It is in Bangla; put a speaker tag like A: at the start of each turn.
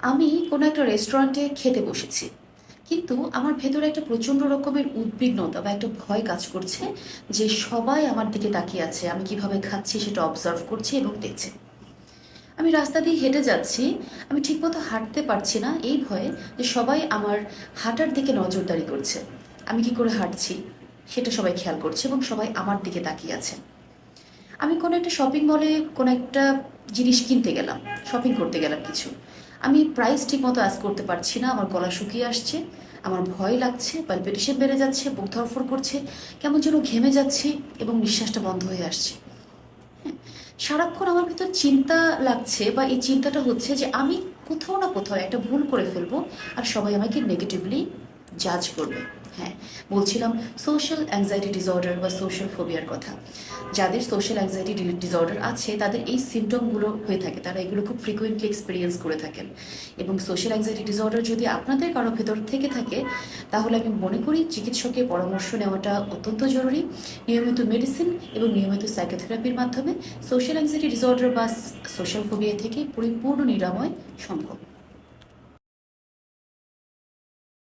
A: আমি কোনো একটা রেস্টুরেন্টে খেতে বসেছি, কিন্তু আমার ভেতরে একটা প্রচণ্ড রকমের উদ্বিগ্নতা বা একটা ভয় কাজ করছে যে সবাই আমার দিকে তাকিয়ে আছে, আমি কিভাবে খাচ্ছি সেটা অবজার্ভ করছে এবং দেখছে। আমি রাস্তা দিয়ে হেঁটে যাচ্ছি, আমি ঠিকমতো হাঁটতে পারছি না এই ভয়ে যে সবাই আমার হাঁটার দিকে নজরদারি করছে। আমি কি করে হাঁটছি সেটা সবাই খেয়াল করছে এবং সবাই আমার দিকে তাকিয়ে আছে। আমি কোনো একটা শপিং মলে কোনো একটা জিনিস কিনতে গেলাম, শপিং করতে গেলাম কিছু। আমি প্রাইস ঠিক মতো আজ করতে পারছি না, আমার গলা শুকিয়ে আসছে, আমার ভয় লাগছে, পালপিটেশন বেড়ে যাচ্ছে, বুক ধড়ফড় করছে, কেমন যেন ঘেমে যাচ্ছি এবং নিঃশ্বাসটা বন্ধ হয়ে আসছে। হ্যাঁ, সারাক্ষণ আমার ভিতর চিন্তা লাগছে বা এই চিন্তাটা হচ্ছে যে আমি কোথাও না কোথাও একটা ভুল করে ফেলবো আর সবাই আমাকে নেগেটিভলি জাজ করবে। হ্যাঁ, বলছিলাম সোশ্যাল অ্যাংজাইটি ডিসঅর্ডার বা সোশ্যাল ফোবিয়ার কথা। যাদের সোশ্যাল অ্যাংজাইটি ডিসঅর্ডার আছে তাদের এই সিমটমগুলো হয়ে থাকে, তারা এগুলো খুব ফ্রিকোয়েন্টলি এক্সপিরিয়েন্স করে থাকেন। এবং সোশ্যাল অ্যাংজাইটি ডিসঅর্ডার যদি আপনাদের কারো ভেতর থেকে থাকে, তাহলে আমি মনে করি চিকিৎসকের পরামর্শ নেওয়াটা অত্যন্ত জরুরি। নিয়মিত মেডিসিন এবং নিয়মিত সাইকোথেরাপির মাধ্যমে সোশ্যাল অ্যাংজাইটি ডিসঅর্ডার বা সোশ্যাল ফোবিয়া থেকে পরিপূর্ণ নিরাময় সম্ভব।